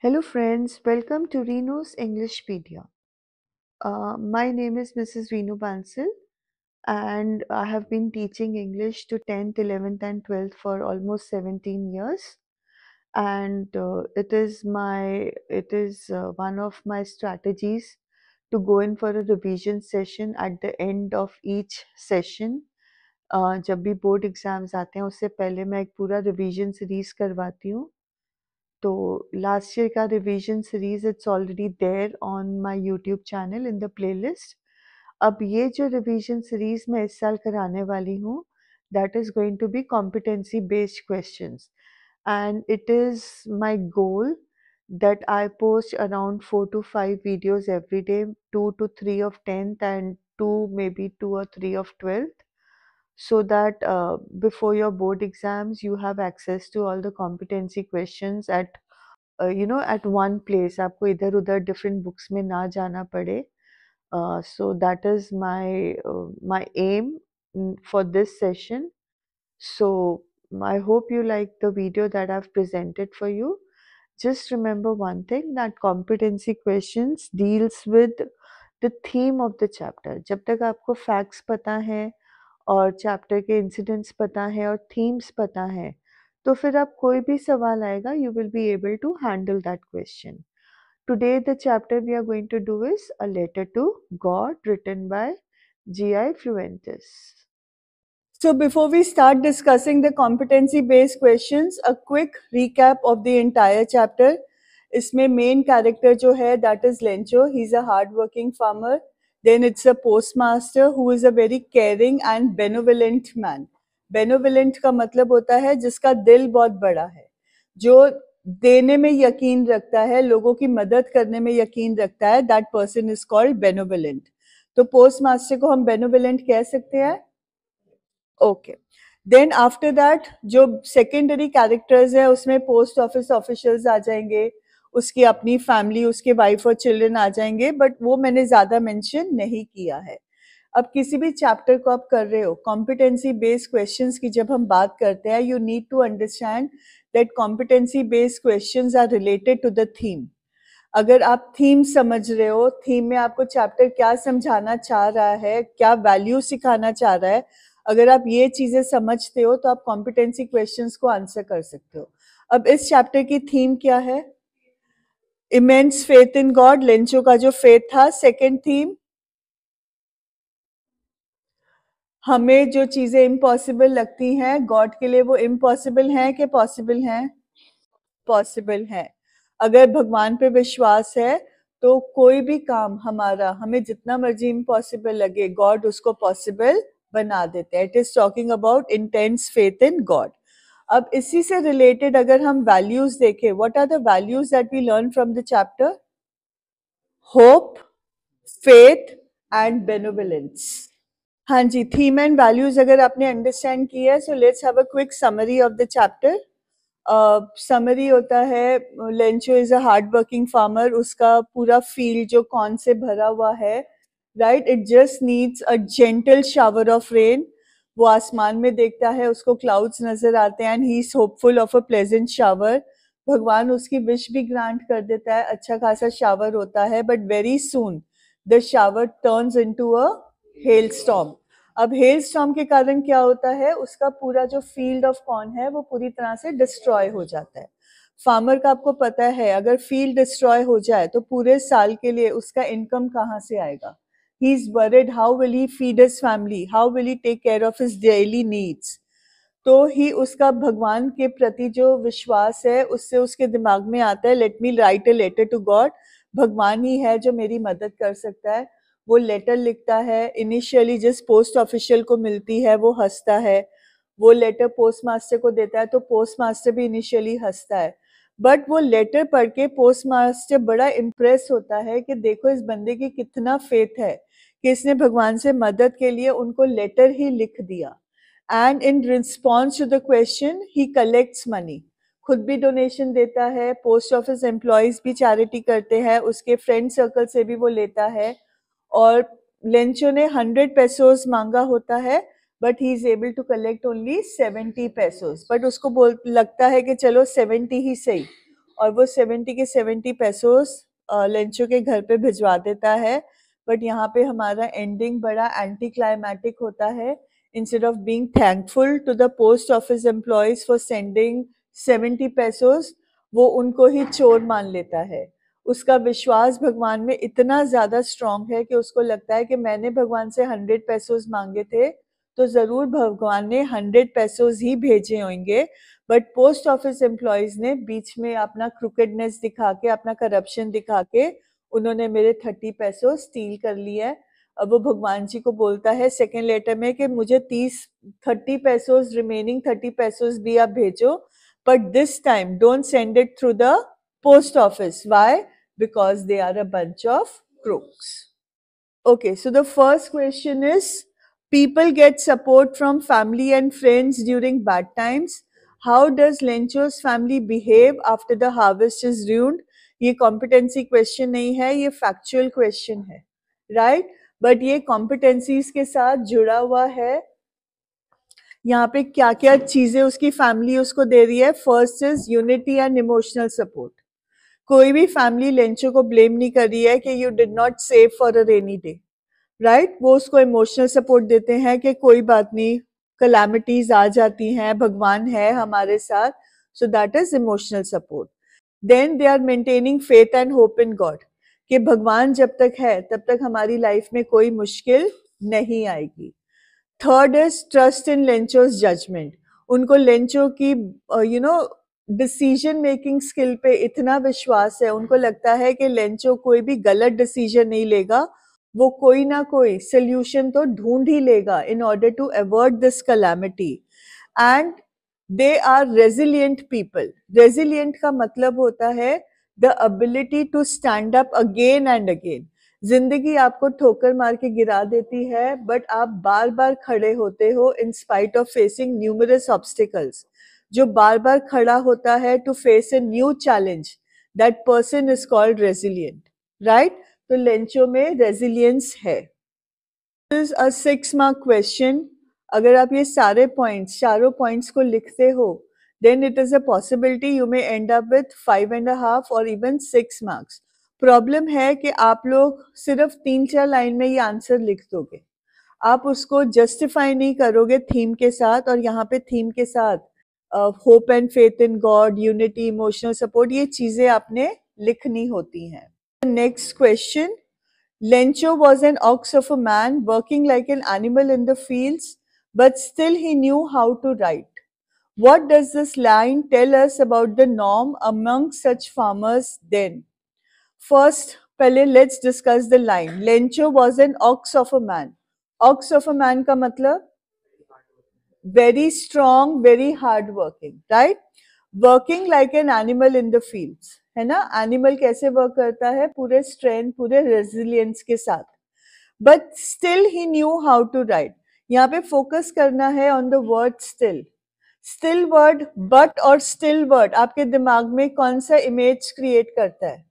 Hello friends, welcome to Reno's Englishpedia. My name is Mrs. Renu Bansal and I have been teaching English to 10th, 11th and 12th for almost 17 years. And it is one of my strategies to go in for a revision session at the end of each session. जब भी board exams आते हैं उससे पहले मैं एक पूरा revision series करवाती हूँ. तो लास्ट ईयर का revision series it's already there on my YouTube channel in the playlist. अब ये जो रिवीजन सीरीज मैं इस साल कराने वाली हूँ that is going to be competency based questions and it is my goal that I post around 4 to 5 videos every day, 2 to 3 of 10th and 2 maybe 2 or 3 of 12th, so that before your board exams you have access to all the competency questions at at one place. आपको इधर उधर different books में ना जाना पड़े. So that is my aim for this session. So I hope you like the video that I've presented for you. Just remember one thing, that competency questions deals with the theme of the chapter. जब तक आपको facts पता है और chapter के incidents पता है और थीम्स पता है तो फिर आप कोई भी सवाल आएगा you will be able to handle that question. Today the chapter we are going to do is a letter to God written by G.I. Fluentus. So before we start discussing the competency based questions, a quick recap of the entire chapter. इसमें main character जो है that is Lencho. He's a hard working farmer. Then it's a postmaster who is a very caring and benevolent man. Benevolent का मतलब होता है जिसका दिल बहुत बड़ा है, जो देने में यकीन रखता है, लोगों की मदद करने में यकीन रखता है. That person is called benevolent. तो postmaster को हम benevolent कह सकते हैं. ओके. देन आफ्टर दैट जो सेकेंडरी कैरेक्टर्स है उसमें पोस्ट ऑफिस ऑफिशियल्स आ जाएंगे, उसकी अपनी फैमिली, उसके वाइफ और चिल्ड्रन आ जाएंगे, बट वो मैंने ज्यादा मेंशन नहीं किया है. अब किसी भी चैप्टर को आप कर रहे हो, कॉम्पिटेंसी बेस्ड क्वेश्चंस की जब हम बात करते हैं, you need to understand that competency based questions are related to the theme. अगर आप थीम समझ रहे हो, थीम में आपको चैप्टर क्या समझाना चाह रहा है, क्या वैल्यू सिखाना चाह रहा है, अगर आप ये चीजें समझते हो तो आप कॉम्पिटेंसी क्वेश्चंस को आंसर कर सकते हो. अब इस चैप्टर की थीम क्या है? Immense faith in God. Lencho का जो फेथ था. सेकंड थीम, हमें जो चीजें इम्पॉसिबल लगती हैं गॉड के लिए वो इम्पॉसिबल हैं कि पॉसिबल हैं? पॉसिबल हैं. अगर भगवान पे विश्वास है तो कोई भी काम हमारा, हमें जितना मर्जी इम्पॉसिबल लगे, गॉड उसको पॉसिबल बना देते हैं. It is talking about intense faith in God. अब इसी से रिलेटेड अगर हम वैल्यूज देखें, what are the values that we learn from the chapter? Hope, faith and benevolence. हाँ जी, थीम एंड वैल्यूज अगर आपने अंडरस्टैंड किया है, so let's have a quick summary of the chapter. Summary होता है, Lencho is a hard working farmer. उसका पूरा फील्ड जो कॉर्न से भरा हुआ है, right, it just needs a gentle shower of rain. वो आसमान में देखता है, उसको क्लाउड्स नजर आते हैं, and he is hopeful of a pleasant shower. भगवान उसकी विश भी ग्रांट कर देता है, अच्छा खासा शावर होता है, but very soon the shower turns into a hello storm. अब हेल स्टॉर्म के कारण क्या होता है, उसका पूरा जो फील्ड ऑफ कॉर्न है वो पूरी तरह से डिस्ट्रॉय हो जाता है. फार्मर का आपको पता है, अगर फील्ड डिस्ट्रॉय हो जाए तो पूरे साल के लिए उसका इनकम कहाँ से आएगा? He is worried, how will he feed his family, how will he take care of his daily needs. तो ही उसका भगवान के प्रति जो विश्वास है उससे उसके दिमाग में आता है, let me write a letter to God. भगवान ही है जो मेरी मदद कर सकता है. वो लेटर लिखता है. इनिशियली जिस पोस्ट ऑफिशियल को मिलती है वो हंसता है. वो लेटर पोस्ट मास्टर को देता है तो पोस्ट मास्टर भी इनिशियली हंसता है. बट वो लेटर पढ़ के पोस्ट मास्टर बड़ा इम्प्रेस होता है कि देखो इस बंदे की कितना फेथ है कि इसने भगवान से मदद के लिए उनको लेटर ही लिख दिया. And in response to the question he collects money. खुद भी डोनेशन देता है, पोस्ट ऑफिस एम्प्लॉयज भी चैरिटी करते हैं, उसके फ्रेंड सर्कल से भी वो लेता है. और लेंचो ने 100 पेसोस मांगा होता है, but he is able to collect only 70 pesos. But उसको लगता है कि चलो 70 ही सही, और वो 70 के 70 पैसोस लेंचो के घर पे भिजवा देता है। बट यहाँ पे हमारा एंडिंग बड़ा एंटी क्लाइमेटिक होता है। Instead of being thankful to the post office employees for sending 70 pesos, वो उनको ही चोर मान लेता है। उसका विश्वास भगवान में इतना ज्यादा स्ट्रांग है कि उसको लगता है कि मैंने भगवान से 100 पैसोस मांगे थे तो जरूर भगवान ने 100 पैसोस ही भेजे होंगे। बट पोस्ट ऑफिस एम्प्लॉयज ने बीच में अपना क्रुकेडनेस दिखा के, अपना करप्शन दिखा के उन्होंने मेरे 30 पैसों स्टील कर लिया है। अब वो भगवान जी को बोलता है सेकेंड लेटर में कि मुझे 30 पैसों रिमेनिंग 30 पैसों भी आप भेजो, but this time don't send it through the post office. Why? Because they are a bunch of crooks. Okay, so the first question is, people get support from family and friends during bad times. How does Lencho's family behave after the harvest is ruined? ये competency question नहीं है, ये factual question है, right? But ये competencies के साथ जुड़ा हुआ है। यहाँ पे क्या क्या चीजें उसकी फैमिली उसको दे रही है? First is unity and emotional support. कोई भी फैमिली लेंचो को ब्लेम नहीं कर रही है कि you did not save for a rainy day, right? वो उसको इमोशनल सपोर्ट देते हैं कि कोई बात नहीं, कलैमिटीज आ जाती हैं, भगवान है हमारे साथ। So that is emotional support. Then they are maintaining faith and hope in God, कि भगवान जब तक है तब तक हमारी लाइफ में कोई मुश्किल नहीं आएगी। Third is trust in Lencho's judgment. उनको लेंचो की डिसीजन मेकिंग स्किल पे इतना विश्वास है, उनको लगता है कि लेंचो कोई भी गलत डिसीजन नहीं लेगा, वो कोई ना कोई सोल्यूशन तो ढूंढ ही लेगा in order to avoid this calamity. And they are resilient people. Resilient का मतलब होता है the ability to stand up again and again. जिंदगी आपको ठोकर मार के गिरा देती है, बट आप बार बार खड़े होते हो in spite of facing numerous obstacles. जो बार बार खड़ा होता है to face a new challenge, that person is called resilient, right? तो लेंचो में रेजिलियंस है। This is a 6 mark question. अगर आप ये सारे पॉइंट्स, चारों पॉइंट्स को लिखते हो, then it is a possibility you may end up with 5.5 or even 6 marks. Problem है कि आप लोग सिर्फ 3-4 लाइन में ये आंसर लिख दोगे, आप उसको जस्टिफाई नहीं करोगे थीम के साथ। और यहाँ पे थीम के साथ hope and faith in God, unity, emotional support, ये चीजें आपने लिखनी होती हैं। Next question, Lencho was an ox of a man working like an animal in the fields, but still he knew how to write. What does this line tell us about the norm among such farmers then? First, पहले let's discuss the line. Lencho was an ox of a man. Ox of a man का मतलब very strong, very hard working, right? Working like an animal in the fields, है ना? Animal कैसे work करता है? पूरे strength, पूरे resilience के साथ। But still he knew how to write. यहाँ पे फोकस करना है on the word still. Still word, but और स्टिल वर्ड आपके दिमाग में कौन सा इमेज क्रिएट करता है?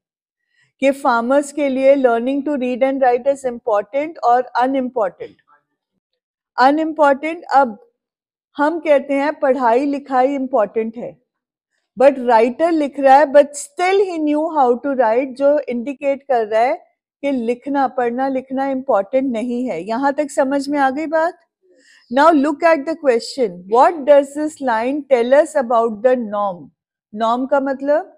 कि फार्मर्स के लिए learning to read and write is important और अनइम्पॉर्टेंट? अनइम्पॉर्टेंट। अब हम कहते हैं पढ़ाई लिखाई इंपॉर्टेंट है, बट राइटर लिख रहा है but still he knew how to write, जो इंडिकेट कर रहा है कि लिखना, पढ़ना लिखना इंपॉर्टेंट नहीं है। यहां तक समझ में आ गई बात? Now look at the question, what does this line tell us about the norm? Norm का मतलब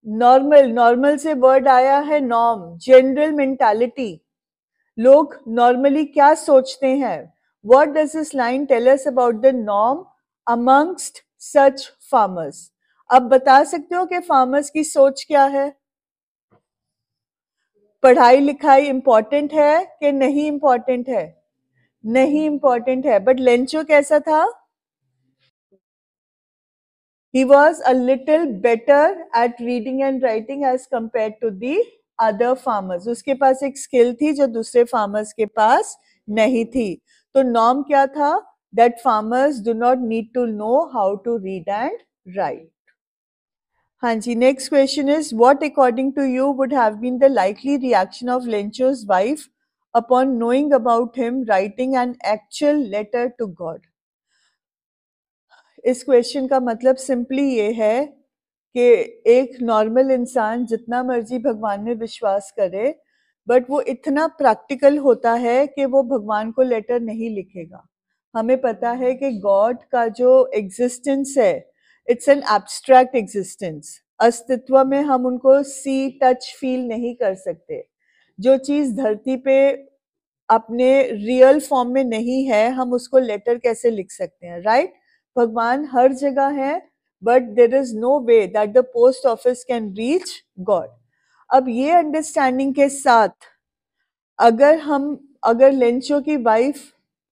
नॉर्मल। नॉर्मल से वर्ड आया है नॉर्म, जनरल मेंटालिटी। लोग नॉर्मली क्या सोचते हैं? What does this line tell us about the norm amongst such farmers? अब बता सकते हो कि फार्मर्स की सोच क्या है? पढ़ाई लिखाई इंपॉर्टेंट है कि नहीं इंपॉर्टेंट है? नहीं इंपॉर्टेंट है। बट लेंचो कैसा था? He was a little better at reading and writing as compared to the other farmers. उसके पास एक स्किल थी जो दूसरे फार्मर्स के पास नहीं थी। तो नॉर्म क्या था? That farmers do not need to know how to read and write. हाँ जी, next question is, what according to you would have been the likely reaction of Lencho's wife upon knowing about him writing an actual letter to God? इस question का मतलब simply ये है कि एक normal इंसान जितना मर्जी भगवान में विश्वास करे, बट वो इतना प्रैक्टिकल होता है कि वो भगवान को लेटर नहीं लिखेगा। हमें पता है कि गॉड का जो एग्जिस्टेंस है, इट्स एन एब्स्ट्रैक्ट एग्जिस्टेंस। अस्तित्व में हम उनको सी टच फील नहीं कर सकते। जो चीज धरती पे अपने रियल फॉर्म में नहीं है, हम उसको लेटर कैसे लिख सकते हैं, राइट? भगवान हर जगह है, but there is no way that the post office can reach God. अब ये अंडरस्टैंडिंग के साथ अगर लेंचो की वाइफ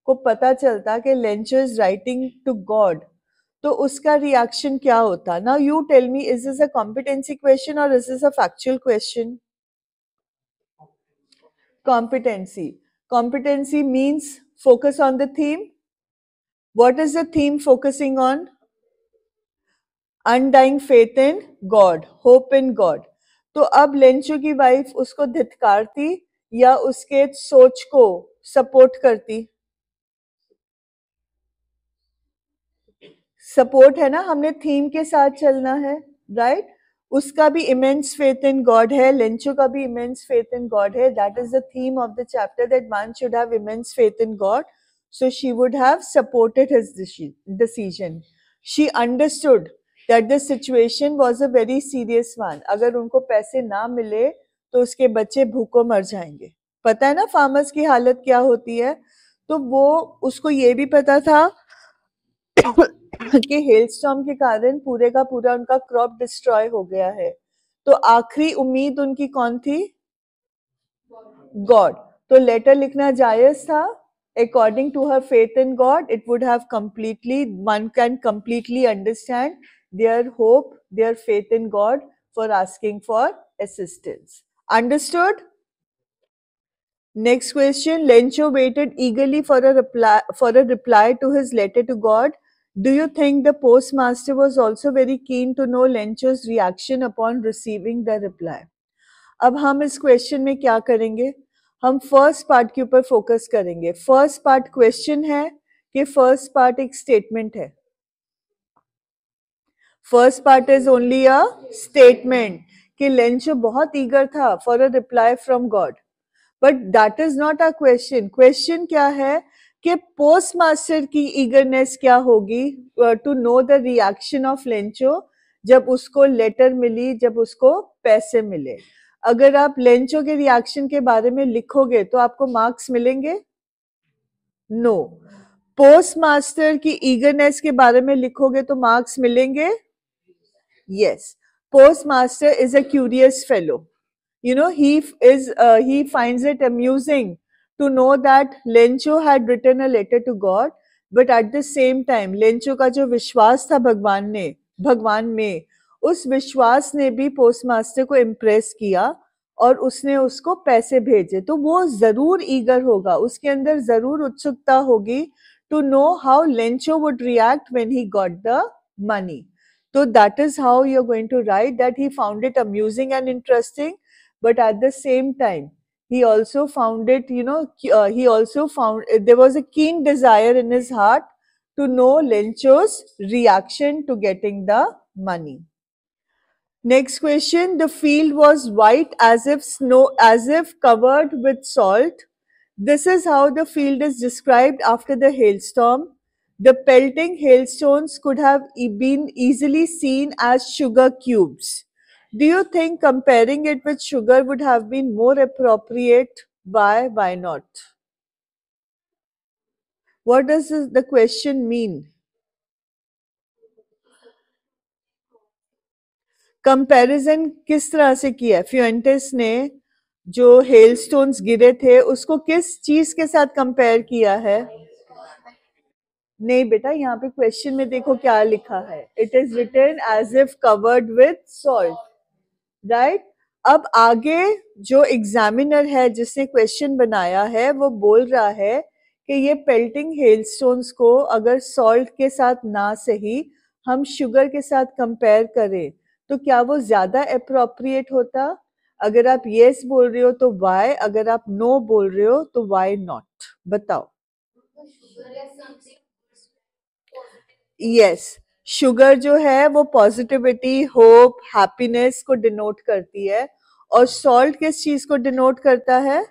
को पता चलता कि Lencho is writing to God, तो उसका रिएक्शन क्या होता? Now you tell me, is this a competency question और is this a factual question? Competency means focus on the theme. What is the theme focusing on? Undying faith in God, hope in God. तो अब Lencho की wife उसको धिक्कारती या उसके सोच को support करती? सपोर्ट है ना, हमने थीम के साथ चलना है, राइट? उसका भी इमेंस फेथ इन गॉड है, लेंचो का भी इमेंस फेथ इन गॉड है. That is the theme of the chapter, that one should have immense faith in God. So she would have supported his decision. She understood that the situation was a very serious one. अगर उनको पैसे ना मिले तो उसके बच्चे भूखों मर जाएंगे. पता है ना फार्मर्स की हालत क्या होती है? तो वो उसको ये भी पता था कि हेलस्टॉर्म के कारण पूरे का पूरा उनका क्रॉप डिस्ट्रॉय हो गया है. तो आखिरी उम्मीद उनकी कौन थी? गॉड. तो लेटर लिखना जायज था. According to her faith in God, it would have one can completely understand their hope, their faith in God for asking for assistance. Understood? Next question. Lencho waited eagerly for a reply to his letter to God. Do you think the postmaster was also very keen to know Lencho's reaction upon receiving the reply? अब हम इस question में क्या करेंगे? हम first part के ऊपर focus करेंगे. फर्स्ट पार्ट क्वेश्चन है कि फर्स्ट पार्ट एक स्टेटमेंट है? First part is only a statement कि लेंचो बहुत ईगर था for a reply from God. But that is not a question. Question क्या है कि पोस्ट मास्टर की ईगरनेस क्या होगी to know the reaction of Lencho जब उसको लेटर मिली, जब उसको पैसे मिले. अगर आप लेंचो के रिएक्शन के बारे में लिखोगे तो आपको मार्क्स मिलेंगे? नो. पोस्ट मास्टर की ईगरनेस के बारे में लिखोगे तो मार्क्स मिलेंगे? Yes. Post master is a curious fellow. You know, he finds it amusing to know that Lencho had written a letter to God, but at the same time Lencho का जो विश्वास था भगवान में, उस विश्वास ने भी पोस्टमास्टर को इम्प्रेस किया और उसने उसको पैसे भेजे. तो वो जरूर ईगर होगा, उसके अंदर जरूर उत्सुकता होगी to know how Lencho would react when he got the money. So that is how you're going to write that he found it amusing and interesting, but at the same time he also found it, he also found there was a keen desire in his heart to know Lencho's reaction to getting the money. Next question. The field was white as if snow, as if covered with salt. This is how the field is described after the hailstorm. The pelting hailstones could have been easily seen as sugar cubes. Do you think comparing it with sugar would have been more appropriate? Why? Why not? What does the question mean? Comparison किस तरह से किया? फ्यूएंटेस ने जो हेलस्टोन्स गिरे थे उसको किस चीज के साथ कंपेयर किया है? नहीं बेटा, यहाँ पे क्वेश्चन में देखो क्या लिखा है. It is written as if covered with salt, right? अब आगे जो एग्जामिनर है जिसने क्वेश्चन बनाया है वो बोल रहा है कि ये पेल्टिंग हेलस्टोन्स को अगर सॉल्ट के साथ ना सही हम शुगर के साथ कंपेयर करें तो क्या वो ज्यादा अप्रोप्रिएट होता? अगर आप यस बोल रहे हो तो वाई, अगर आप नो बोल रहे हो तो वाई नॉट? बताओ. यस, शुगर जो है वो पॉजिटिविटी, होप, हैप्पीनेस को डिनोट करती है, और सॉल्ट किस चीज को डिनोट करता है?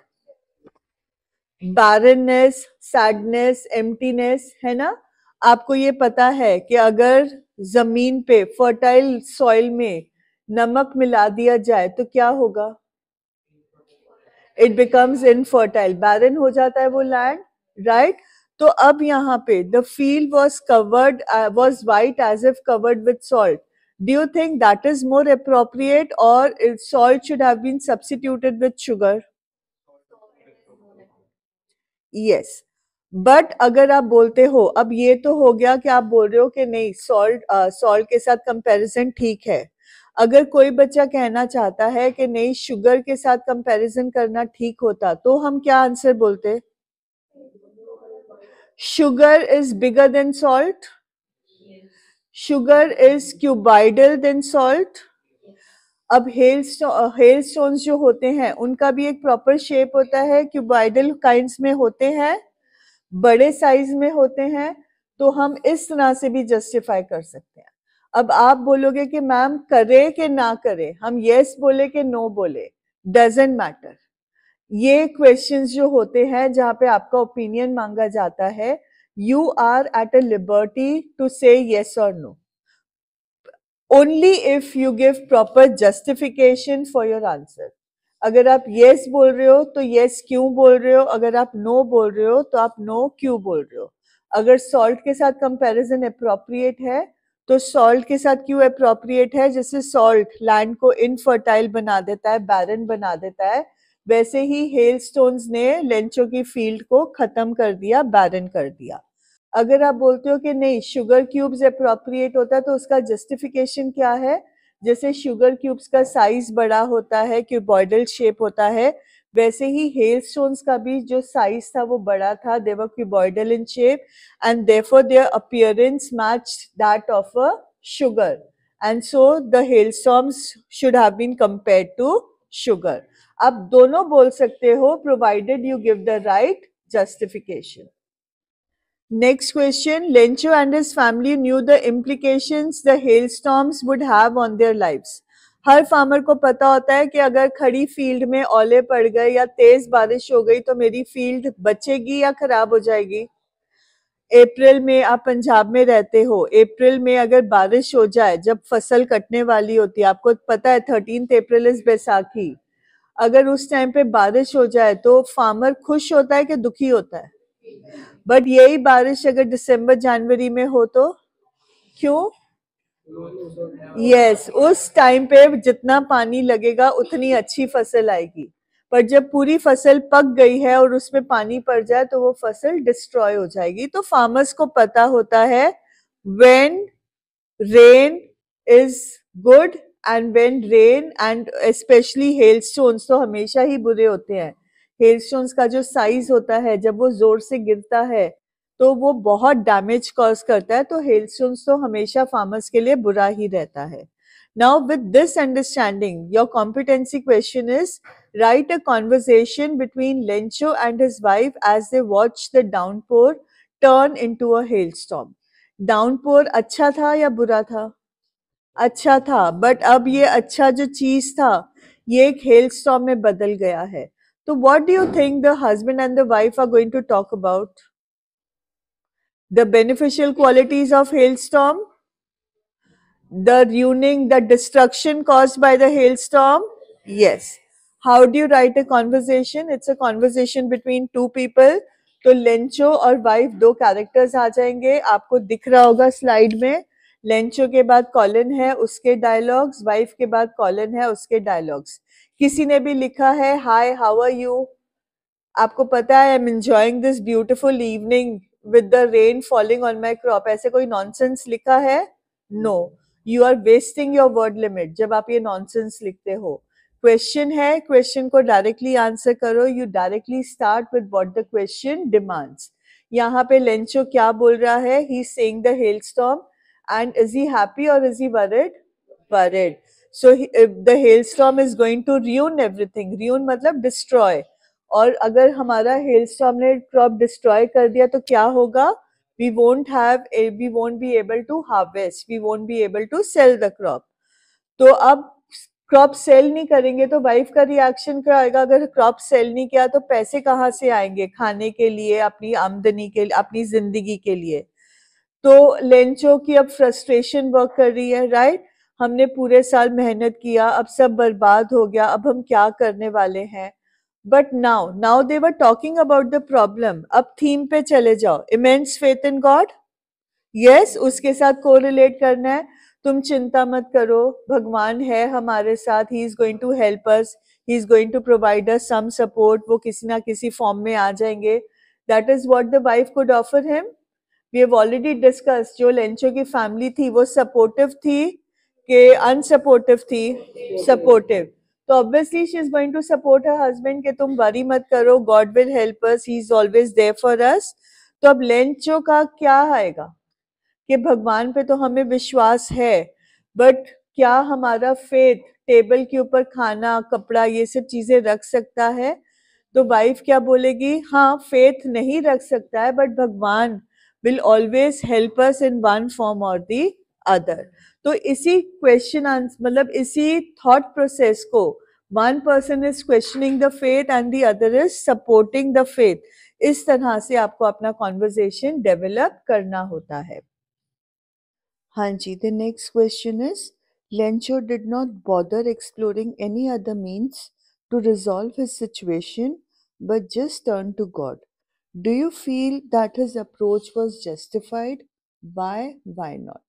बैरननेस, सैडनेस, एम्प्टीनेस, है ना? आपको ये पता है कि अगर जमीन पे फर्टाइल सॉइल में नमक मिला दिया जाए तो क्या होगा? इट बिकम्स इनफर्टाइल, बैरन हो जाता है वो लैंड, राइट? तो अब यहाँ पे the field was covered, was white as if covered with salt. Do you think that is more appropriate, or salt should have been substituted with sugar? Yes. But अगर आप बोलते हो, अब ये तो हो गया कि आप बोल रहे हो कि नहीं, सॉल्ट के साथ कंपैरिजन ठीक है. अगर कोई बच्चा कहना चाहता है कि नहीं, शुगर के साथ कंपैरिजन करना ठीक होता, तो हम क्या आंसर बोलते? Sugar is bigger than salt, sugar is cuboidal than salt. अब हेल स्टोन्स जो होते हैं उनका भी एक प्रॉपर शेप होता है, क्यूबाइडल काइंड्स में होते हैं, बड़े साइज में होते हैं. तो हम इस तरह से भी जस्टिफाई कर सकते हैं. अब आप बोलोगे कि मैम करे कि ना करे, हम यस बोले कि नो बोले, डजेंट मैटर. ये क्वेश्चंस जो होते हैं जहां पे आपका ओपिनियन मांगा जाता है, you are at a liberty to say yes और no, only if you give proper justification for your answer. अगर आप यस बोल रहे हो तो यस क्यों बोल रहे हो, अगर आप नो बोल रहे हो तो आप नो क्यों बोल रहे हो. अगर सॉल्ट के साथ कंपैरिजन अप्रोप्रिएट है तो सॉल्ट के साथ क्यों अप्रोप्रिएट है? जैसे सॉल्ट लैंड को इनफर्टाइल बना देता है, बैरन बना देता है, वैसे ही हेल स्टोन्स ने लेंचो की फील्ड को खत्म कर दिया, बैरन कर दिया. अगर आप बोलते हो कि नहीं, शुगर क्यूब्स अप्रोप्रिएट होता है, तो उसका जस्टिफिकेशन क्या है? जैसे शुगर क्यूब्स का साइज बड़ा होता है, क्यूबॉइडल शेप होता है, वैसे ही हेल स्टोन्स का भी जो साइज था वो बड़ा था, they were cuboidal in shape, and therefore their appearance matched that of a sugar, and so the hail storms should have been compared to sugar. आप दोनों बोल सकते हो, provided you give the right justification. Next question. Lencho and his family knew the implications the hailstorms would have on their lives. Her farmer को पता होता है कि अगर खड़ी फील्ड में ओले पड़ गए या तेज बारिश हो गई तो मेरी फील्ड बचेगी या खराब हो जाएगी. अप्रैल में, आप पंजाब में रहते हो, अप्रैल में अगर बारिश हो जाए जब फसल कटने वाली होती है, आपको पता है 13 अप्रैल इज बैसाखी, अगर उस टाइम पे बारिश हो जाए तो फार्मर खुश होता है कि दुखी होता है? बट यही बारिश अगर दिसंबर जनवरी में हो तो क्यों? यस, उस टाइम पे जितना पानी लगेगा उतनी अच्छी फसल आएगी, पर जब पूरी फसल पक गई है और उसमें पानी पड़ जाए तो वो फसल डिस्ट्रॉय हो जाएगी. तो फार्मर्स को पता होता है when rain is good and when rain and specially hailstones तो हमेशा ही बुरे होते हैं. हेलस्टोन्स का जो साइज होता है, जब वो जोर से गिरता है तो वो बहुत डैमेज कॉज करता है, तो हेलस्टोन्स तो हमेशा फार्मर्स के लिए बुरा ही रहता है. Now with this understanding, your competency question is write a conversation between Lencho and his wife as they watched the downpour turn into a hailstorm. Downpour अच्छा था या बुरा था? अच्छा था, बट अब ये अच्छा जो चीज था ये एक हेल स्टॉर्म में बदल गया है. तो what do you think the husband and the wife are going to talk about? The beneficial qualities of hail storm, the ruining, the destruction caused by the hailstorm? Yes. How do you write a conversation? It's a conversation between two people. तो Lencho और wife दो characters आ जाएंगे, आपको दिख रहा होगा slide में. Lencho के बाद कॉलिन है, उसके डायलॉग्स, वाइफ के बाद कॉलिन है, उसके डायलॉग्स. किसी ने भी लिखा है हाय हाउ आर यू, आपको पता है I am enjoying this beautiful evening with the rain falling on my crop, ऐसे कोई नॉनसेंस लिखा है? No, you are wasting your word limit जब आप ये नॉनसेंस लिखते हो. क्वेश्चन है, क्वेश्चन को डायरेक्टली आंसर करो. You directly start with what the question demands. यहाँ पे लेंचो क्या बोल रहा है? He is saying the hailstorm, and is he happy और is he worried? Worried. So the hailstorm is going to ruin everything. ruin मतलब destroy. और अगर हमारा हेलस्टॉर्म ने क्रॉप डिस्ट्रॉय कर दिया तो क्या होगा? we won't be able to harvest, we won't be able to sell the crop. तो अब क्रॉप सेल नहीं करेंगे तो वाइफ का रिएक्शन क्या आएगा? अगर क्रॉप सेल नहीं किया तो पैसे कहाँ से आएंगे खाने के लिए, अपनी आमदनी के लिए, अपनी जिंदगी के लिए? तो लेंचो की अब फ्रस्ट्रेशन वर्क कर रही है, राइट? हमने पूरे साल मेहनत किया, अब सब बर्बाद हो गया, अब हम क्या करने वाले हैं? But now they were talking about the problem. अब थीम पे चले जाओ, immense faith in God. Yes, उसके साथ कोरिलेट करना है. तुम चिंता मत करो, भगवान है हमारे साथ, he is going to help us, he is going to provide us some support. वो किसी ना किसी फॉर्म में आ जाएंगे. That is what the wife could offer him. We have already discuss, जो लेंचो की फैमिली थी वो सपोर्टिव थी कि अनसपोर्टिव थी? सपोर्टिव. तो obviously she is going to support her husband कि तुम वरी मत करो, God will help us, he is always there for us. तो अब लेंचो का क्या आएगा कि भगवान पे तो हमें विश्वास है, बट क्या हमारा फेथ टेबल के ऊपर खाना, कपड़ा, ये सब चीजें रख सकता है? तो वाइफ क्या बोलेगी? हाँ, फेथ नहीं रख सकता है, बट भगवान will always help us in one form और दी अदर. तो इसी क्वेश्चन आंसर, मतलब इसी थॉट प्रोसेस को, one person is questioning the faith and the other is supporting the faith. इस तरह से आपको अपना कॉन्वर्सेशन डेवलप करना होता है. हाँ जी, the next question is, Lencho did not bother exploring any other means to resolve his situation, but just turned to God. Do you feel that his approach was justified? Why? Why not?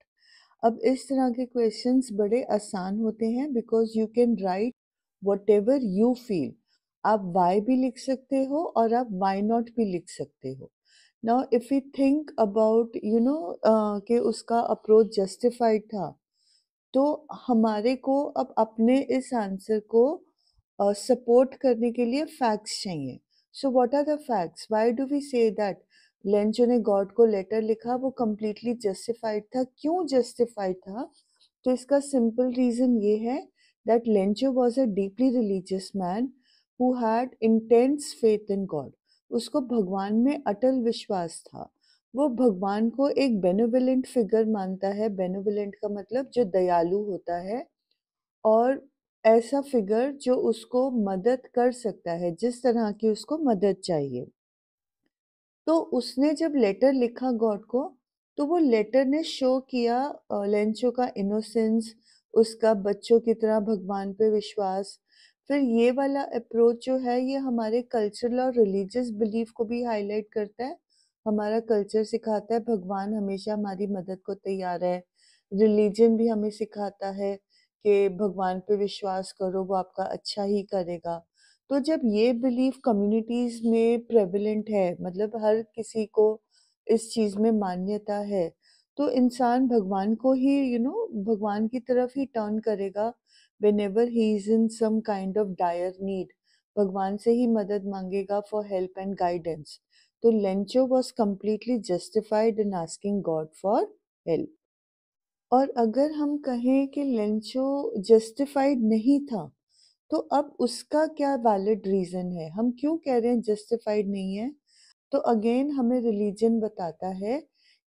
अब इस तरह के questions बड़े आसान होते हैं because you can write whatever you feel. आप why भी लिख सकते हो और आप why not भी लिख सकते हो. Now if we think about कि उसका अप्रोच जस्टिफाइड था, तो हमारे को अब अपने इस आंसर को सपोर्ट करने के लिए फैक्ट्स चाहिए. So what are the facts? Why do we say that Lencho ने गॉड को लेटर लिखा, वो कंप्लीटली जस्टिफाइड था? क्यों जस्टिफाइड था? तो इसका सिंपल रीजन ये है that Lencho was a deeply religious man who had intense faith in God. उसको भगवान में अटल विश्वास था. वो भगवान को एक बेनेवोलेंट फिगर मानता है. बेनेवोलेंट का मतलब जो दयालु होता है, और ऐसा फिगर जो उसको मदद कर सकता है जिस तरह की उसको मदद चाहिए. तो उसने जब लेटर लिखा गॉड को, तो वो लेटर ने शो किया लेंचो का इनोसेंस, उसका बच्चों की तरह भगवान पे विश्वास. फिर ये वाला अप्रोच जो है, ये हमारे कल्चरल और रिलीजियस बिलीफ को भी हाईलाइट करता है. हमारा कल्चर सिखाता है भगवान हमेशा हमारी मदद को तैयार है. रिलीजन भी हमें सिखाता है कि भगवान पे विश्वास करो, वो आपका अच्छा ही करेगा. तो जब ये बिलीफ कम्युनिटीज में प्रेवलेंट है, मतलब हर किसी को इस चीज में मान्यता है, तो इंसान भगवान को ही भगवान की तरफ ही टर्न करेगा. whenever he is in some kind of dire need, भगवान से ही मदद मांगेगा फॉर हेल्प एंड गाइडेंस. तो Lencho was completely justified in asking God for help. और अगर हम कहें कि लेंचो जस्टिफाइड नहीं था, तो अब उसका क्या वैलिड रीजन है? हम क्यों कह रहे हैं जस्टिफाइड नहीं है? तो अगेन हमें रिलीजन बताता है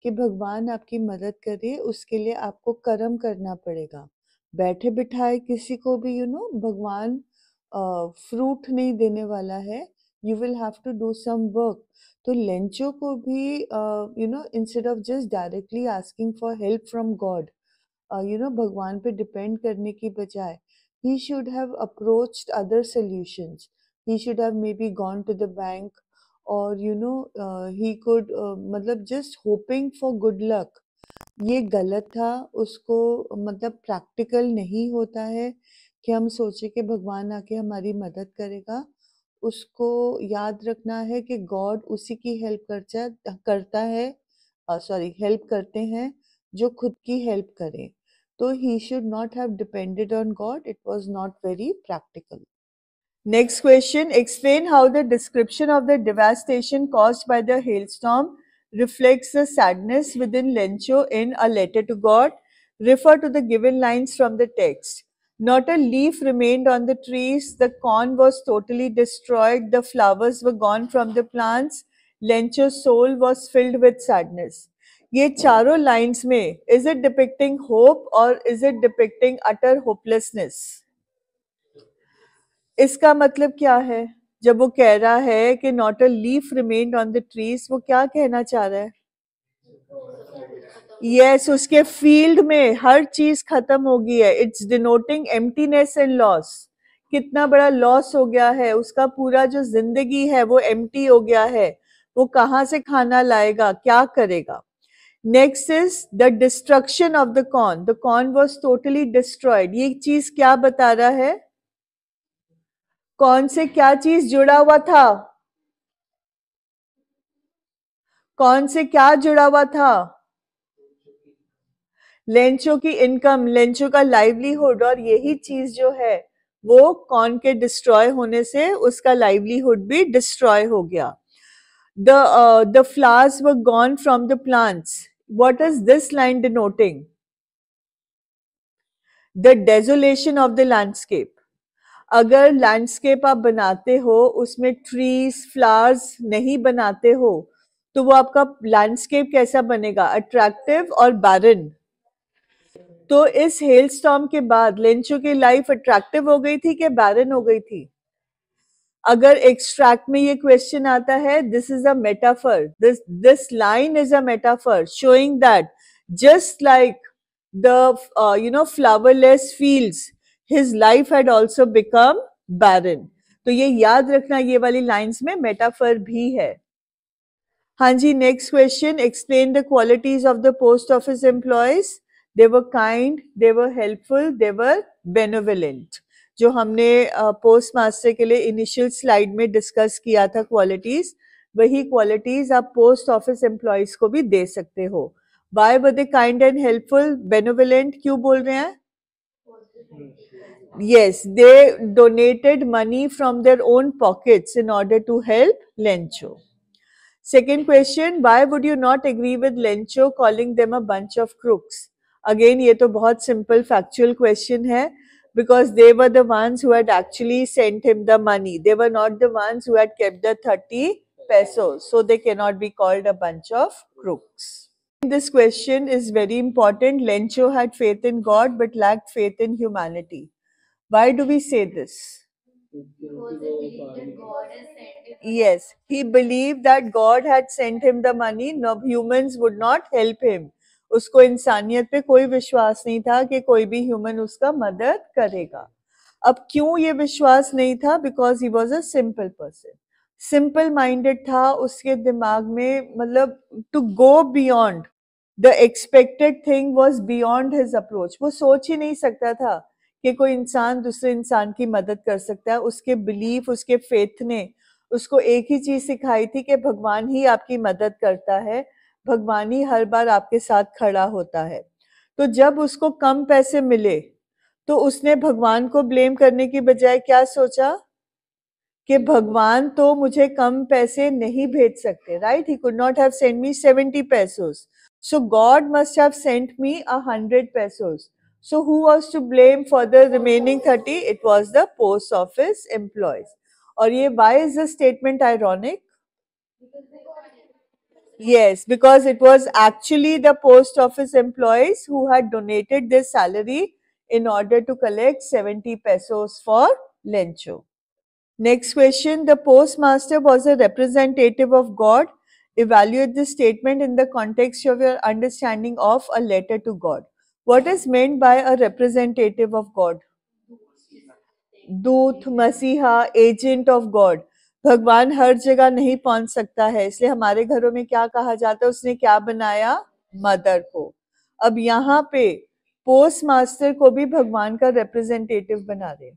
कि भगवान आपकी मदद करे, उसके लिए आपको कर्म करना पड़ेगा. बैठे बिठाए किसी को भी भगवान फ्रूट नहीं देने वाला है. You will have to do some work. तो लेंचो को भी instead of just directly asking for help from God, भगवान पे डिपेंड करने की बजाय, he should have approached other solutions. He should have maybe gone to the bank, or he could मतलब just hoping for good luck. ये गलत था. उसको मतलब प्रैक्टिकल नहीं होता है कि हम सोचे कि भगवान आके हमारी मदद करेगा. उसको याद रखना है कि गॉड उसी की हेल्प करता है, सॉरी, हेल्प करते हैं जो खुद की हेल्प करें. तो he should not have depended on God. It was not very practical. Next question. Explain how the description of the devastation caused by the hailstorm reflects the sadness within Lencho in A Letter to God. Refer to the given lines from the text. Not a leaf remained on the trees. The corn was totally destroyed. The flowers were gone from the plants. Lencho's soul was filled with sadness. ये चारों lines में is it depicting hope or is it depicting utter hopelessness? इसका मतलब क्या है? जब वो कह रहा है कि not a leaf remained on the trees, वो क्या कहना चाह रहा है? यस, उसके फील्ड में हर चीज खत्म हो गई है. It's denoting emptiness and loss. कितना बड़ा लॉस हो गया है, उसका पूरा जो जिंदगी है वो एम्प्टी हो गया है. वो कहाँ से खाना लाएगा, क्या करेगा? Next is the destruction of the corn. The corn was totally destroyed. ये चीज क्या बता रहा है? कौन से क्या चीज जुड़ा हुआ था? कौन से क्या जुड़ा हुआ था? लेंचो की इनकम, लेंचो का लाइवलीहुड. और यही चीज जो है वो कॉर्न के डिस्ट्रॉय होने से उसका लाइवलीहुड भी डिस्ट्रॉय हो गया. The flowers were gone from the plants. What is this line denoting? The desolation of the landscape. अगर लैंडस्केप आप बनाते हो उसमें ट्रीज फ्लावर्स नहीं बनाते हो तो वो आपका लैंडस्केप कैसा बनेगा? अट्रैक्टिव और बैरन. तो इस हेल स्टॉर्म के बाद लेंचो की लाइफ अट्रैक्टिव हो गई थी कि बैरन हो गई थी? अगर एक्सट्रैक्ट में ये क्वेश्चन आता है, this is a metaphor, this line is a metaphor showing that just like the flowerless fields, his life had also become barren. तो ये याद रखना, ये वाली लाइंस में मेटाफर भी है. हाँ जी, next question. Explain the qualities of the post office employees. They were kind, they were helpful, they were benevolent. जो हमने पोस्ट मास्टर के लिए इनिशियल स्लाइड में डिस्कस किया था क्वालिटीज, वही क्वालिटीज आप पोस्ट ऑफिस एम्प्लॉयज को भी दे सकते हो. Why were they kind and helpful, benevolent क्यों बोल रहे हैं? Yes, they donated money from their own pockets in order to help Lencho. Second question, why would you not agree with Lencho calling them a bunch of crooks? Again, ये तो बहुत simple factual question है, because they were the ones who had actually sent him the money. They were not the ones who had kept the 30 pesos, so they cannot be called a bunch of crooks. This question is very important. Lencho had faith in God but lacked faith in humanity. Why do we say this? Yes, he believed that God had sent him the money. No, humans would not help him. उसको इंसानियत पे कोई विश्वास नहीं था कि कोई भी ह्यूमन उसका मदद करेगा. अब क्यों ये विश्वास नहीं था? Because he was a simple person. Simple minded था. उसके दिमाग में मतलब to go beyond the expected thing was beyond his approach. वो सोच ही नहीं सकता था कि कोई इंसान दूसरे इंसान की मदद कर सकता है. उसके बिलीफ, उसके फेथ ने उसको एक ही चीज सिखाई थी कि भगवान ही आपकी मदद करता है, भगवान ही हर बार आपके साथ खड़ा होता है. तो जब उसको कम पैसे मिले तो उसने भगवान को ब्लेम करने की बजाय क्या सोचा कि भगवान तो मुझे कम पैसे नहीं भेज सकते. Right, he could not have sent me 70 pesos. So God must have sent me 100 pesos. So who was to blame for the remaining 30? It was the post office employees. और ये why is the statement ironic? Yes, because it was actually the post office employees who had donated their salary in order to collect 70 pesos for Lencho. Next question, the postmaster was a representative of God. Evaluate this statement in the context of your understanding of a letter to God. What is meant by a representative of God? दूत, मसीहा, agent of God. भगवान हर जगह नहीं पहुंच सकता है, इसलिए हमारे घरों में क्या कहा जाता है? उसने क्या बनाया? मदर को. अब यहाँ पे पोस्ट मास्टर को भी भगवान का रिप्रेजेंटेटिव बना दे.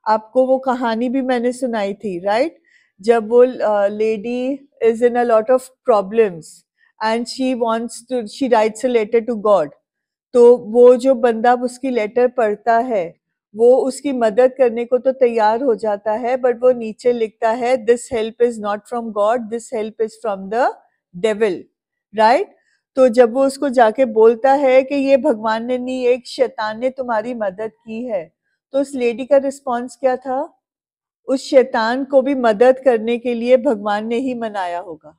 आपको वो कहानी भी मैंने सुनाई थी, राइट? जब वो lady is in a lot of problems and she writes a letter to God. तो वो जो बंदा उसकी लेटर पढ़ता है वो उसकी मदद करने को तो तैयार हो जाता है, बट वो नीचे लिखता है this help is not from God, this help is from the devil. Right? तो जब वो उसको जाके बोलता है कि ये भगवान ने नहीं, एक शैतान ने तुम्हारी मदद की है, तो उस लेडी का रिस्पॉन्स क्या था? उस शैतान को भी मदद करने के लिए भगवान ने ही मनाया होगा.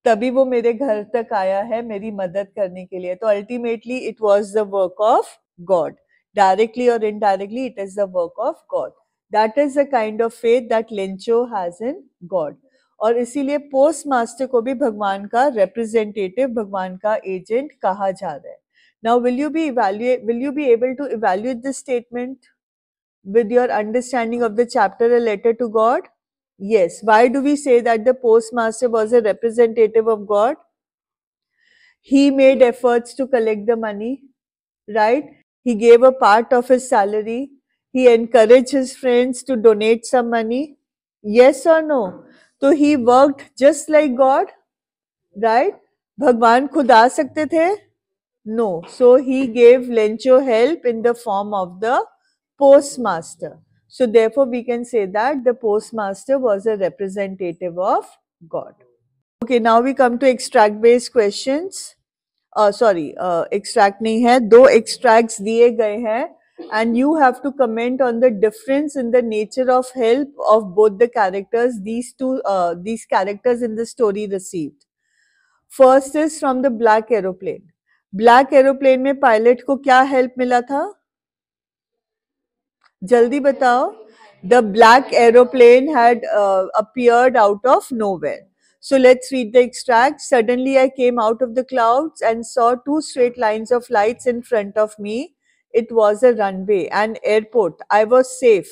तभी वो मेरे घर तक आया है मेरी मदद करने के लिए. तो ultimately it was the work of God. Directly or indirectly, it is the work of God. That is the kind of faith that Lencho has in God. और इसीलिए पोस्ट मास्टर को भी भगवान का रिप्रेजेंटेटिव, भगवान का एजेंट कहा जा रहा है. Now, will you be able to evaluate this statement with your understanding of the chapter A Letter to God? Yes. Why do we say that the postmaster was a representative of God? He made efforts to collect the money, right? He gave a part of his salary. He encouraged his friends to donate some money. Yes or no? So he worked just like God, right? भगवान खुद आ सकते थे? No. So he gave Lencho help in the form of the postmaster. So therefore we can say that the postmaster was a representative of God. Okay, now we come to extract based questions. Sorry, extract नहीं है, दो extracts दिए गए हैं and you have to comment on the difference in the nature of help of both the characters these characters in the story received. First is from the black aeroplane. Black aeroplane में pilot को क्या help मिला था? जल्दी बताओ. The black aeroplane had appeared out of nowhere. So let's read the extract. Suddenly I came out of the clouds and saw two straight lines of lights in front of me. It was a runway, an airport. I was safe.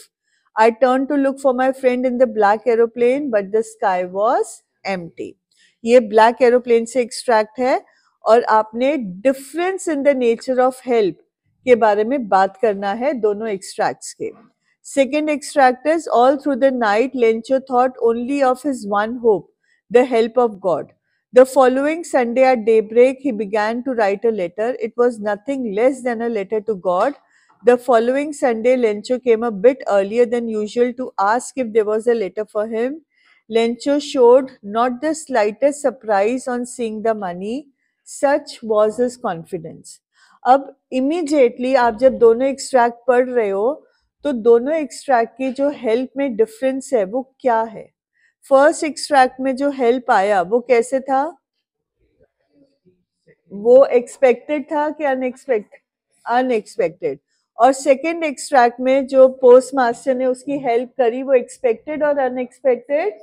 I turned to look for my friend in the black aeroplane, but the sky was empty. ये black aeroplane से extract है और आपने difference in the nature of help के बारे में बात करना है दोनों extracts के. Second extract is all through the night Lencho thought only of his one hope, the help of God. The following Sunday at daybreak he began to write a letter. It was nothing less than a letter to God. The following Sunday Lencho came a bit earlier than usual to ask if there was a letter for him. Lencho showed not the slightest surprise on seeing the money. Such was his confidence. अब immediately आप जब दोनों extract पढ़ रहे हो तो दोनों extract की जो हेल्प में डिफरेंस है वो क्या है? फर्स्ट एक्सट्रैक्ट में जो हेल्प आया वो कैसे था? वो एक्सपेक्टेड था कि अनएक्सपेक्टेड? अनएक्सपेक्टेड. और सेकंड एक्सट्रैक्ट में जो पोस्ट मास्टर ने उसकी हेल्प करी वो एक्सपेक्टेड और अनएक्सपेक्टेड?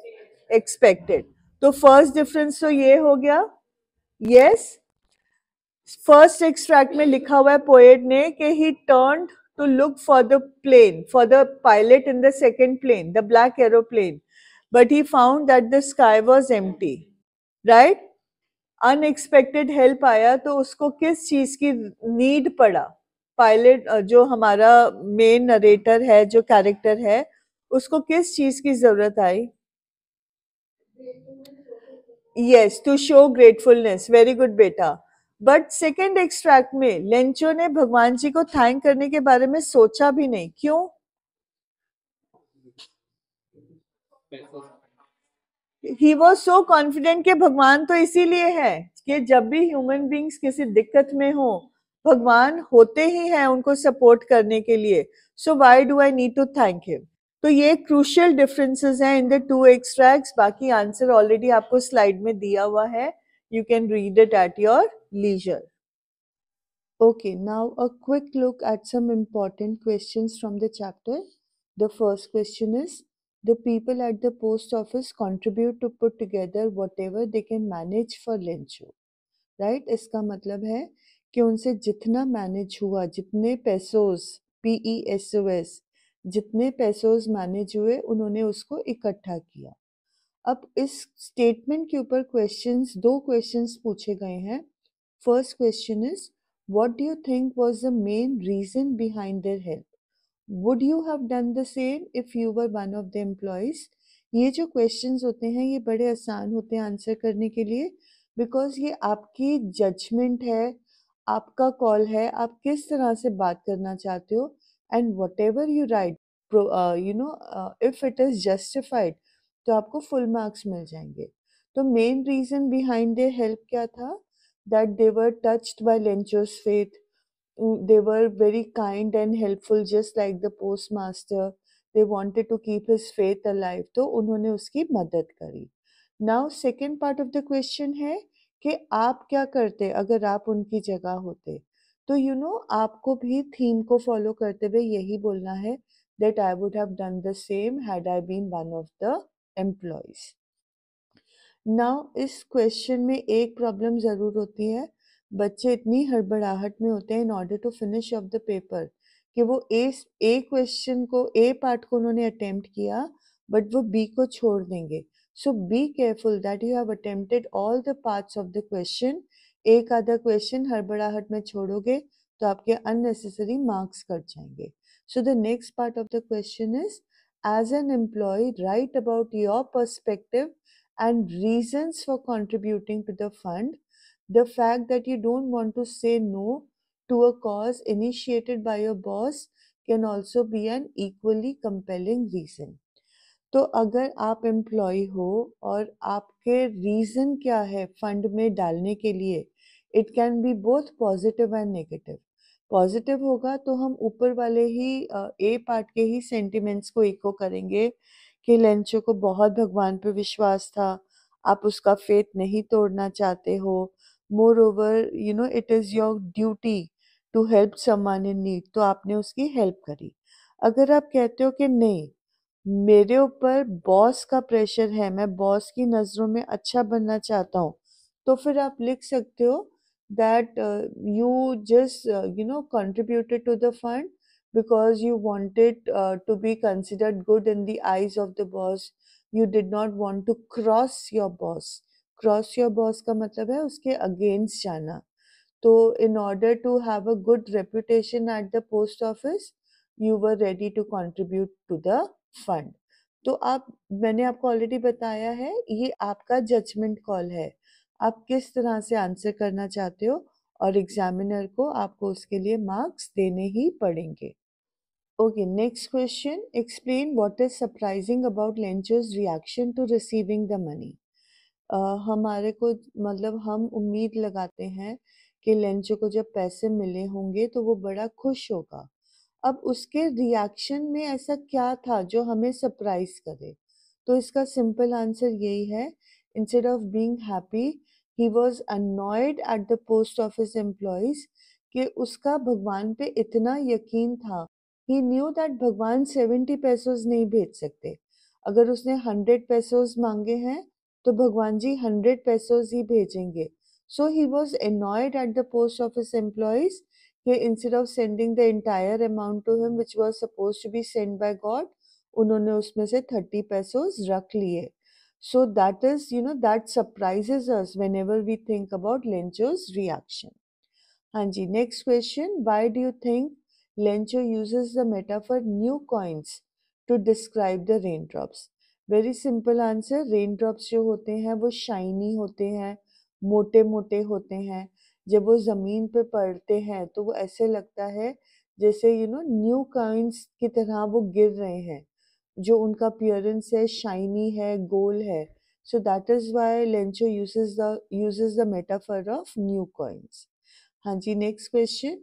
एक्सपेक्टेड. तो फर्स्ट डिफरेंस तो ये हो गया. यस. फर्स्ट एक्सट्रैक्ट में लिखा हुआ है पोएट ने कि ही turned to look for the plane, for the pilot in the second plane, the black aeroplane, but he found that the sky was empty, right? Unexpected help आया तो उसको किस चीज की नीड पड़ा? पायलट जो हमारा मेन नरेटर है, जो कैरेक्टर है, उसको किस चीज की जरूरत आई? Yes, to show gratefulness. Very good बेटा. बट सेकेंड एक्सट्रैक्ट में लेंचो ने भगवान जी को थैंक करने के बारे में सोचा भी नहीं. क्यों? ही वॉज सो कॉन्फिडेंट कि भगवान तो इसीलिए है कि जब भी ह्यूमन बींग्स किसी दिक्कत में हो भगवान होते ही हैं उनको सपोर्ट करने के लिए. So why do I need to thank him? तो ये क्रूशियल डिफरेंसेस हैं इन द टू एक्सट्रैक्ट्स. बाकी आंसर ऑलरेडी आपको स्लाइड में दिया हुआ है. You can read it at your leisure. Okay, now a quick look at some important questions from the chapter. The first question is, the people at the post office contribute to put together whatever they can manage for Lencho. Right? इसका मतलब है कि उनसे जितना manage हुआ, जितने पैसोस, PESOS, जितने पैसोस manage हुए उन्होंने उसको इकट्ठा किया. अब इस स्टेटमेंट के ऊपर दो क्वेश्चंस पूछे गए हैं. First question is, what do you think was the main reason behind their help? Would you have done the same if you were one of the employees? ये जो क्वेश्चंस होते हैं ये बड़े आसान होते हैं आंसर करने के लिए, बिकॉज ये आपकी जजमेंट है, आपका कॉल है, आप किस तरह से बात करना चाहते हो. And whatever you write, if it is justified तो आपको फुल मार्क्स मिल जाएंगे. तो main reason behind their help क्या था? That they were touched by Lencho's faith. They were very kind and helpful just like the postmaster. They wanted to keep his faith alive. तो उन्होंने उसकी मदद करी. Now second part of the question है कि आप क्या करते अगर आप उनकी जगह होते। तो आपको भी थीम को फॉलो करते हुए यही बोलना है that I would have done the same had I been one of the employees. Now इस क्वेश्चन में एक प्रॉब्लम ज़रूर होती है, बच्चे इतनी हड़बड़ाहट में होते हैं in order to finish off the paper कि वो ए क्वेश्चन को ए पार्ट को उन्होंने अटेम्प्ट किया बट वो बी को छोड़ देंगे। So be careful that you have attempted all the parts of the question. एक आधा क्वेश्चन हड़बड़ाहट में छोड़ोगे तो आपके अननेसेसरी मार्क्स कट जाएंगे। So the next part of the question is as an employee write about your perspective and reasons for contributing to the fund. The fact that you don't want to say no to a cause initiated by your boss can also be an equally compelling reason. तो अगर आप employ हो और आपके reason क्या है fund में डालने के लिए, it can be both positive and negative. Positive होगा तो हम ऊपर वाले ही ए पार्ट के ही सेंटिमेंट्स को इको करेंगे कि लेंचो को बहुत भगवान पे विश्वास था, आप उसका फेथ नहीं तोड़ना चाहते हो, moreover it is your duty to help someone in need, तो आपने उसकी हेल्प करी। अगर आप कहते हो कि नहीं, मेरे ऊपर बॉस का प्रेशर है, मैं बॉस की नज़रों में अच्छा बनना चाहता हूँ, तो फिर आप लिख सकते हो that you just contributed to the fund because you wanted to be considered good in the eyes of the boss. You did not want to cross your boss. Cross your boss का मतलब है उसके against जाना। तो in order to have a good reputation at the post office, you were ready to contribute to the fund. तो आप, मैंने आपको ऑलरेडी बताया है, ये आपका जजमेंट कॉल है, आप किस तरह से आंसर करना चाहते हो और एग्जामिनर को आपको उसके लिए मार्क्स देने ही पड़ेंगे। Okay, next question, explain what is surprising about Lencho's reaction to receiving the money. हमारे को मतलब हम उम्मीद लगाते हैं कि लेंचो को जब पैसे मिले होंगे तो वो बड़ा खुश होगा। अब उसके रिएक्शन में ऐसा क्या था जो हमें सरप्राइज करे? तो इसका सिंपल आंसर यही है, instead of being happy he was annoyed at the post office employees, कि उसका भगवान पे इतना यकीन था। ही न्यू दैट भगवान 70 पैसोज नहीं भेज सकते। अगर उसने 100 पैसोज मांगे हैं तो भगवान जी 100 पैसोज ही भेजेंगे। So he was annoyed at the post office employees कि instead of sending the entire amount to him which was supposed to be sent by God, उन्होंने उसमें से 30 pesos रख लिए। So that is, that surprises us whenever we think about Lencho's reaction. हाँ जी, next question. Why do you think Lencho uses the metaphor new coins to describe the raindrops? Very simple answer. Raindrops जो होते हैं वो shiny होते हैं, मोटे मोटे होते हैं। जब वो ज़मीन पे पड़ते हैं तो वो ऐसे लगता है जैसे न्यू कॉइन्स की तरह वो गिर रहे हैं। जो उनका अपीयरेंस है शाइनी है, गोल है। So that is why Lencho uses the metaphor of new coins. हाँ जी, next question,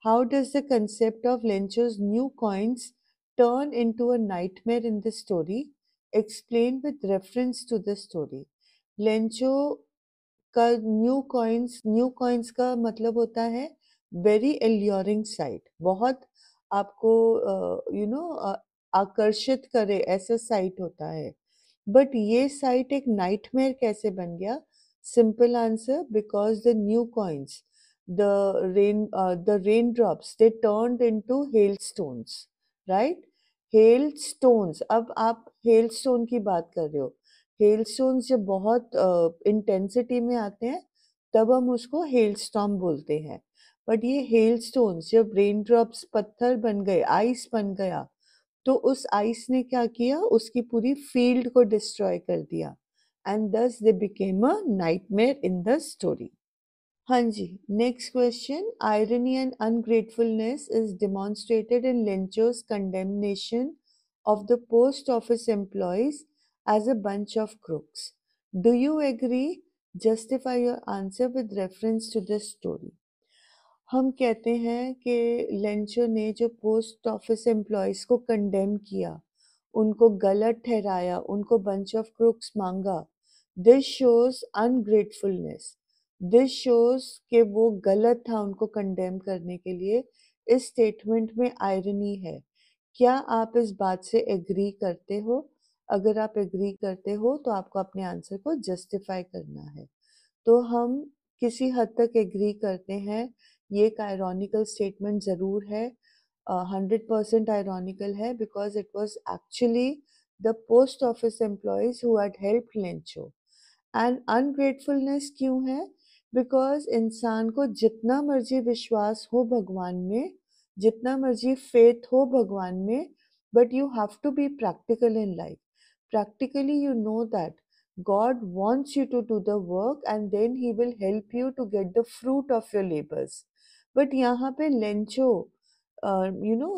how does the concept of Lencho's new coins turn into a nightmare in the story? Explain with reference to the story. Lencho का new coins का मतलब होता है very alluring site, बहुत आपको आकर्षित करे ऐसा साइट होता है। बट ये साइट एक नाइटमेयर कैसे बन गया? Simple answer, because the new coins, the raindrops, they turned into hailstones, right? hailstones, अब आप hailstone की बात कर रहे हो। hailstones जब बहुत इंटेंसिटी में आते हैं तब हम उसको hailstorm बोलते हैं। बट ये hailstones जब रेनड्रॉप्स पत्थर बन गए, आइस बन गया, तो उस आइस ने क्या किया, उसकी पूरी फील्ड को डिस्ट्रॉय कर दिया, and thus they became a nightmare in the story. हाँ जी, नेक्स्ट क्वेश्चन, irony and ungratefulness is demonstrated in Lencho's condemnation of the post office employees as a bunch of crooks. Do you agree? Justify your answer with reference to this story. हम कहते हैं कि Lencho ने जो post office employees को condemn किया, उनको गलत ठहराया, उनको बंच ऑफ क्रूक्स मांगा, दिस शोज अनग्रेटफुलनेस, दिस शोज कि वो गलत था उनको कंडेम करने के लिए। इस स्टेटमेंट में आयरनी है। क्या आप इस बात से एग्री करते हो? अगर आप एग्री करते हो तो आपको अपने आंसर को जस्टिफाई करना है। तो हम किसी हद तक एग्री करते हैं, ये एक आयरॉनिकल स्टेटमेंट ज़रूर है, 100% आयरॉनिकल है, because it was actually the post office employees who had helped Lencho. And ungratefulness क्यों है? बिकॉज इंसान को जितना मर्जी विश्वास हो भगवान में, जितना मर्जी फेथ हो भगवान में, but you have to be practical in life. Practically, you know that God wants you to do the work and then He will help you to get the fruit of your labors. But यहाँ पे Lencho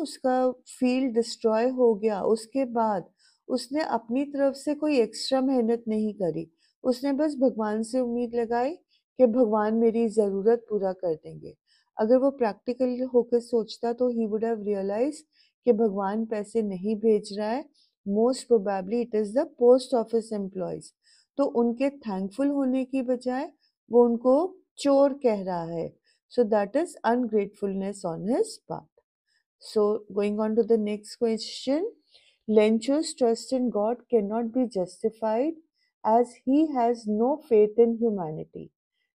उसका field destroy हो गया, उसके बाद उसने अपनी तरफ से कोई एक्स्ट्रा मेहनत नहीं करी। उसने बस भगवान से उम्मीद लगाई कि भगवान मेरी ज़रूरत पूरा कर देंगे। अगर वो प्रैक्टिकल होकर सोचता तो ही वुड हैव रियलाइज कि भगवान पैसे नहीं भेज रहा है, most probably it is the post office employees. तो उनके थैंकफुल होने की बजाय वो उनको चोर कह रहा है। So that is ungratefulness on his part. So going on to the next question, Lencho's trust in God cannot be justified as he has no faith in humanity.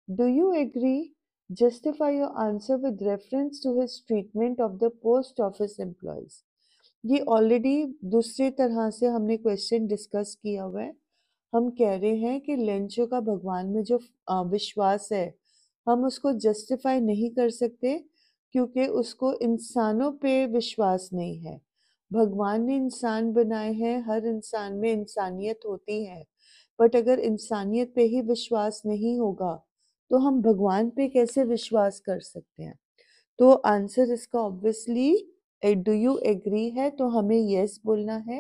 Do you agree? Justify your answer with reference to his treatment of the post office employees. ये already दूसरी तरह से हमने question discuss किया हुआ है। हम कह रहे हैं कि लेंचो का भगवान में जो विश्वास है, हम उसको जस्टिफाई नहीं कर सकते क्योंकि उसको इंसानों पे विश्वास नहीं है। भगवान ने इंसान बनाए हैं, हर इंसान में इंसानियत होती है, बट अगर इंसानियत पे ही विश्वास नहीं होगा तो हम भगवान पे कैसे विश्वास कर सकते हैं? तो आंसर इसका ऑब्वियसली डू यू एग्री है, तो हमें यस बोलना है।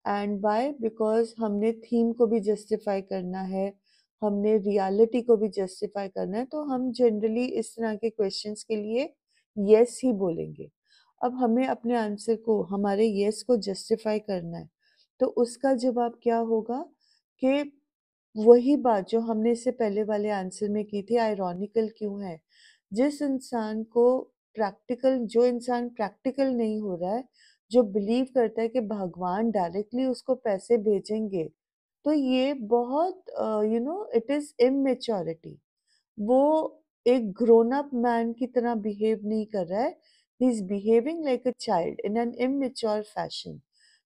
एंड बाय, बिकॉज हमने थीम को भी जस्टिफाई करना है, हमने रियलिटी को भी जस्टिफाई करना है, तो हम जनरली इस तरह के क्वेश्चंस के लिए यस ही बोलेंगे। अब हमें अपने आंसर को, हमारे यस को जस्टिफाई करना है, तो उसका जवाब क्या होगा कि वही बात जो हमने इससे पहले वाले आंसर में की थी, आयरॉनिकल क्यों है? जिस इंसान को जो इंसान प्रैक्टिकल नहीं हो रहा है, जो बिलीव करता है कि भगवान डायरेक्टली उसको पैसे भेजेंगे, तो ये बहुत इट इज इमेच्योरिटी। वो एक ग्रोन अप मैन की तरह बिहेव नहीं कर रहा है, he is behaving like a child in an immature fashion.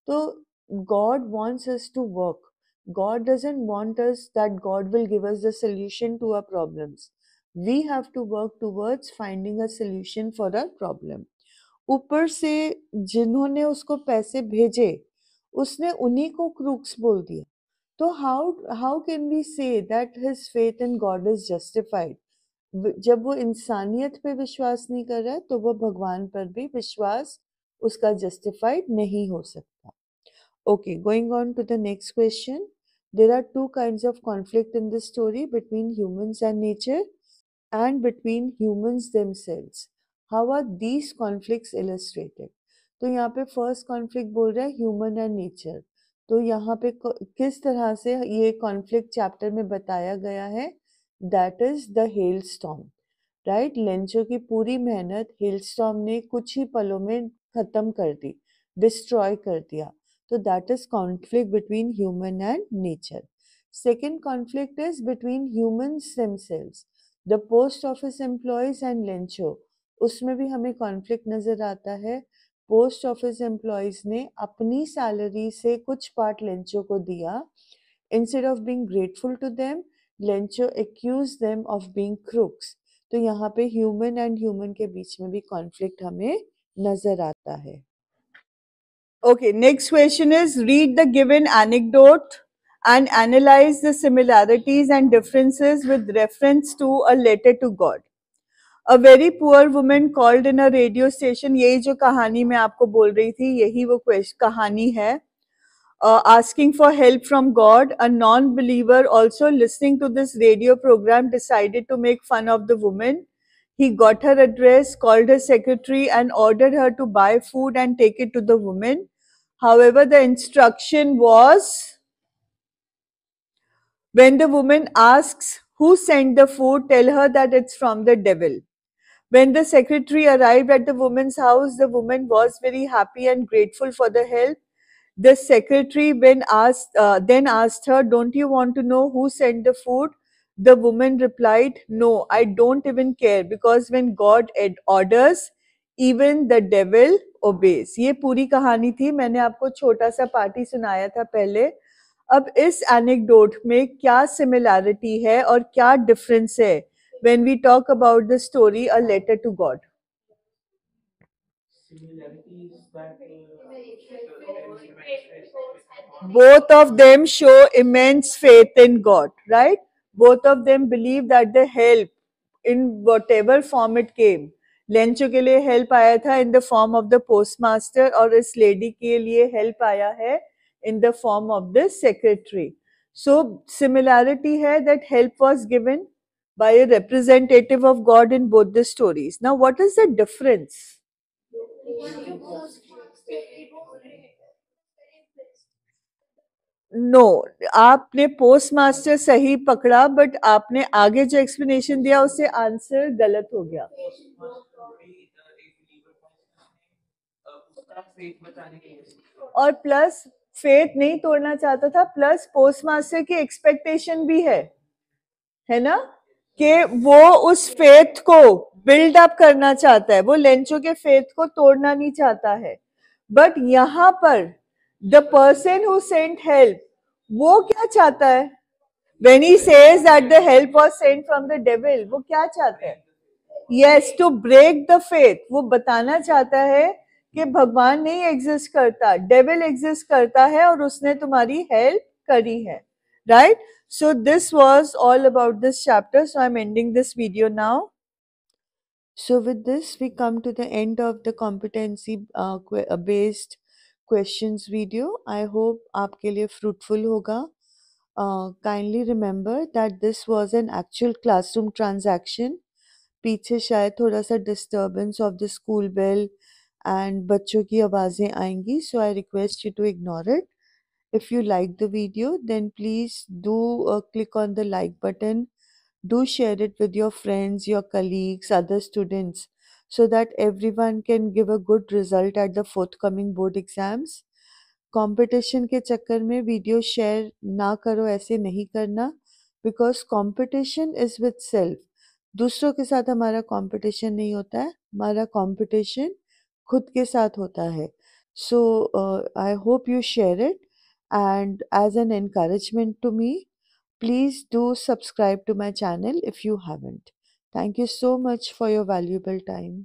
तो God wants us to work, God doesn't want us that God will give us the solution to our problems. We have to work towards finding a solution for our problem. ऊपर से जिन्होंने उसको पैसे भेजे, उसने उन्हीं को क्रूक्स बोल दिया। तो how can we say that his faith in God is justified? जब वो इंसानियत पे विश्वास नहीं कर रहा है, तो वो भगवान पर भी विश्वास उसका जस्टिफाइड नहीं हो सकता। Okay, going on to the next question. There are two kinds of conflict in this story, between humans and nature and between humans themselves. How are these conflicts illustrated? तो यहाँ पे फर्स्ट कॉन्फ्लिक्ट बोल रहा है human and nature. तो यहाँ पे किस तरह से ये कॉन्फ्लिक्ट चैप्टर में बताया गया है? That is the hell storm, right? Lencho की पूरी मेहनत हेल स्टॉर्म ने कुछ ही पलों में खत्म कर दी, डिस्ट्रॉय कर दिया। So that is conflict between human and nature. Second conflict is between humans themselves. The post office employees and Lencho. उसमें भी हमें conflict नजर आता है। पोस्ट ऑफिस एम्प्लॉयज ने अपनी सैलरी से कुछ पार्ट लेंचो को दिया। Instead of being grateful to them, Lencho accuse them of being crooks. तो यहाँ पे ह्यूमन एंड ह्यूमन के बीच में भी कॉन्फ्लिक्ट हमें नजर आता है। Okay, next question is, read the given anecdote and analyze the similarities and differences with reference to a letter to God. A very poor woman called in a radio station, यही जो कहानी मैं आपको बोल रही थी, यही वो कहानी है। Asking for help from God, a non-believer also listening to this radio program decided to make fun of the woman. He got her address, called her secretary and ordered her to buy food and take it to the woman. However, the instruction was, When the woman asks who sent the food, tell her that it's from the devil. When the secretary arrived at the woman's house, the woman was very happy and grateful for the help. The secretary then asked her, "Don't you want to know who sent the food?" The woman replied, "No, I don't even care, because when God orders, even the devil obeys." ये पूरी कहानी थी, मैंने आपको छोटा सा party सुनाया था पहले. अब इस एनेक्डोट में क्या सिमिलैरिटी है और क्या डिफरेंस है when we talk about the story A Letter to God? Both of them show immense faith in God, right? Both of them believe that the help, in whatever form it came, Lencho के लिए help आया था in the form of the postmaster, और इस lady के लिए help आया है in the form of the secretary. So similarity है that help was given by a representative of God in both the stories. Now, what is the difference? No, आपने post master सही पकड़ा, but आपने आगे जो explanation दिया उससे answer गलत हो गया. और प्लस फेथ नहीं तोड़ना चाहता था, प्लस पोस्ट मास्टर की एक्सपेक्टेशन भी है ना, कि वो उस फेथ को बिल्ड अप करना चाहता है, वो लेंचो के फेथ को तोड़ना नहीं चाहता है. बट यहाँ पर the person who sent help, वो क्या चाहता है? When he says that the help was sent from the devil, वो क्या चाहता है? Yes, to break the faith. वो बताना चाहता है कि भगवान नहीं एग्जिस्ट करता, डेविल एग्जिस्ट करता है और उसने तुम्हारी हेल्प करी है. Right? So this was all about this chapter. So I'm ending this video now. So with this, we come to the end of the competency based questions video. I hope आपके लिए fruitful होगा. Kindly remember that this was an actual classroom transaction. पीछे शायद थोड़ा सा disturbance of the school bell and बच्चों की आवाज़ें आएंगी, so I request you to ignore it. If you like the video, then please do click on the like button. Do share it with your friends, your colleagues, other students, so that everyone can give a good result at the forthcoming board exams. Competition के चक्कर में video share ना करो, ऐसे नहीं करना, because competition is with self. दूसरों के साथ हमारा कंपटीशन नहीं होता है, हमारा कंपटीशन खुद के साथ होता है. So I hope you share it, and as an encouragement to me, please do subscribe to my channel if you haven't. Thank you so much for your valuable time.